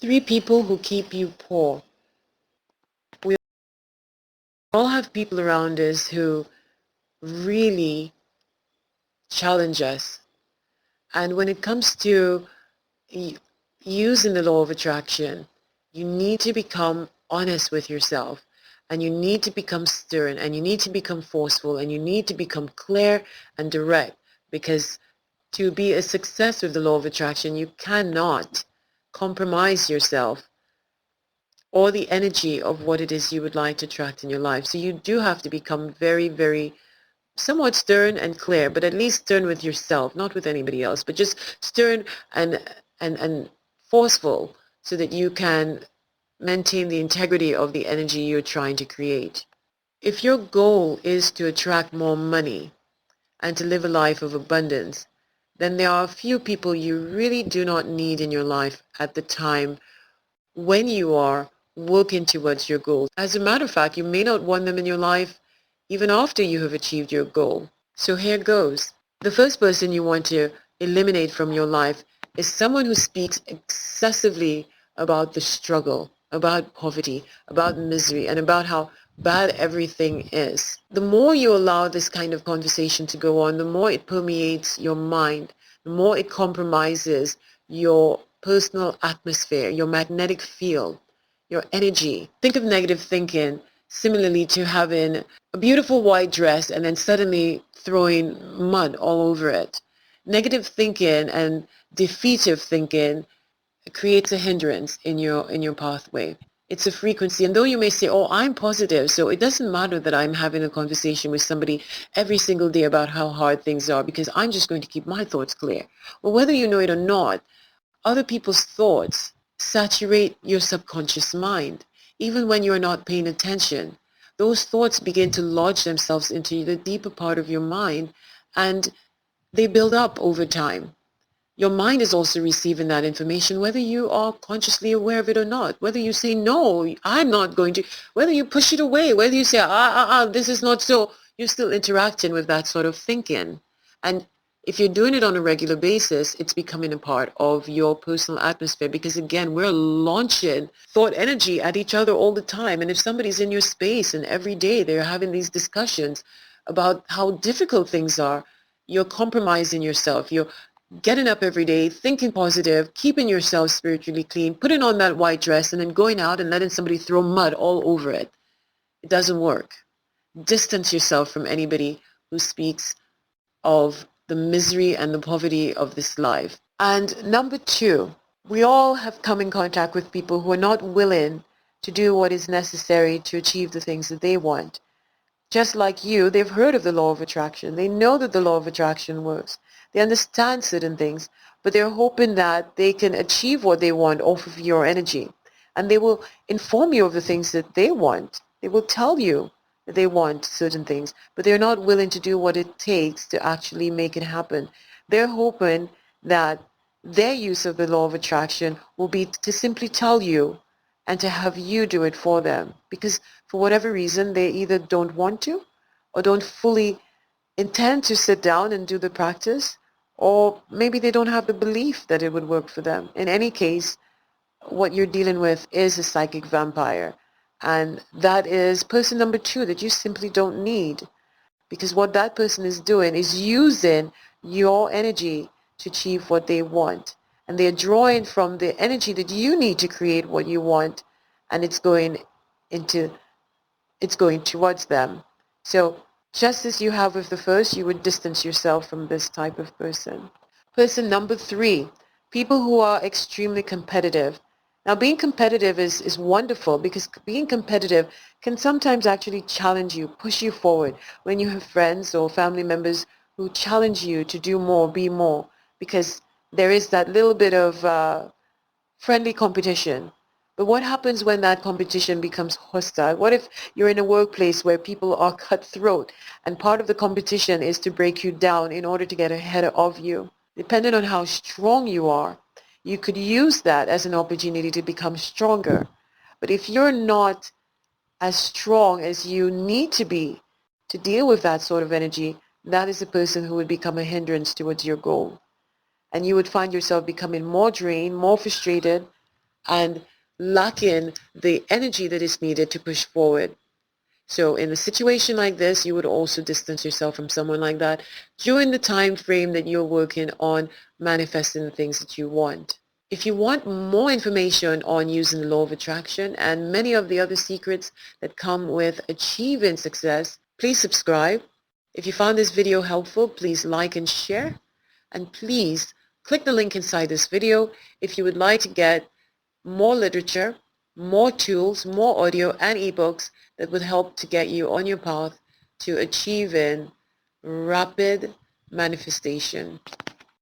Three people who keep you poor. We all have people around us who really challenge us. And when it comes to using the law of attraction, you need to become honest with yourself, and you need to become stern, and you need to become forceful, and you need to become clear and direct, because to be a success with the law of attraction, you cannot compromise yourself or the energy of what it is you would like to attract in your life. So you do have to become very, very somewhat stern and clear, but at least stern with yourself, not with anybody else, but just stern and forceful, so that you can maintain the integrity of the energy you're trying to create. If your goal is to attract more money and to live a life of abundance, then there are a few people you really do not need in your life at the time when you are working towards your goal. As a matter of fact, you may not want them in your life even after you have achieved your goal. So here goes. The first person you want to eliminate from your life is someone who speaks excessively about the struggle, about poverty, about misery, and about how bad everything is. The more you allow this kind of conversation to go on, the more it permeates your mind, the more it compromises your personal atmosphere, your magnetic field, your energy. Think of negative thinking similarly to having a beautiful white dress and then suddenly throwing mud all over it. Negative thinking and defeative thinking creates a hindrance in your pathway. It's a frequency. And though you may say, oh, I'm positive, so it doesn't matter that I'm having a conversation with somebody every single day about how hard things are, because I'm just going to keep my thoughts clear. Well, whether you know it or not, other people's thoughts saturate your subconscious mind. Even when you're not paying attention, those thoughts begin to lodge themselves into the deeper part of your mind, and they build up over time. Your mind is also receiving that information, whether you are consciously aware of it or not. Whether you say, no, I'm not going to, whether you push it away, whether you say, this is not so, you're still interacting with that sort of thinking. And if you're doing it on a regular basis, it's becoming a part of your personal atmosphere, because again, we're launching thought energy at each other all the time. And if somebody's in your space and every day they're having these discussions about how difficult things are, you're compromising yourself. You're getting up every day, thinking positive, keeping yourself spiritually clean, putting on that white dress, and then going out and letting somebody throw mud all over it. It doesn't work. Distance yourself from anybody who speaks of the misery and the poverty of this life. And number two, we all have come in contact with people who are not willing to do what is necessary to achieve the things that they want. Just like you, they've heard of the law of attraction. They know that the law of attraction works. They understand certain things, but they're hoping that they can achieve what they want off of your energy. And they will inform you of the things that they want. They will tell you that they want certain things, but they're not willing to do what it takes to actually make it happen. They're hoping that their use of the law of attraction will be to simply tell you and to have you do it for them, because for whatever reason they either don't want to or don't fully intend to sit down and do the practice, or maybe they don't have the belief that it would work for them. In any case, what you're dealing with is a psychic vampire, and that is person number two that you simply don't need, because what that person is doing is using your energy to achieve what they want. And they're drawing from the energy that you need to create what you want, and into it's going towards them. So just as you have with the first, you would distance yourself from this type of person. Person number three, people who are extremely competitive. Now, being competitive is wonderful, because being competitive can sometimes actually challenge you, push you forward when you have friends or family members who challenge you to do more, be more, because there is that little bit of friendly competition. But what happens when that competition becomes hostile? What if you're in a workplace where people are cutthroat and part of the competition is to break you down in order to get ahead of you? Depending on how strong you are, you could use that as an opportunity to become stronger. But if you're not as strong as you need to be to deal with that sort of energy, that is a person who would become a hindrance towards your goal. And you would find yourself becoming more drained, more frustrated, and lacking the energy that is needed to push forward. So in a situation like this, you would also distance yourself from someone like that during the time frame that you're working on manifesting the things that you want. If you want more information on using the law of attraction and many of the other secrets that come with achieving success, please subscribe. If you found this video helpful, please like and share. And please click the link inside this video if you would like to get more literature, more tools, more audio and ebooks that would help to get you on your path to achieving rapid manifestation.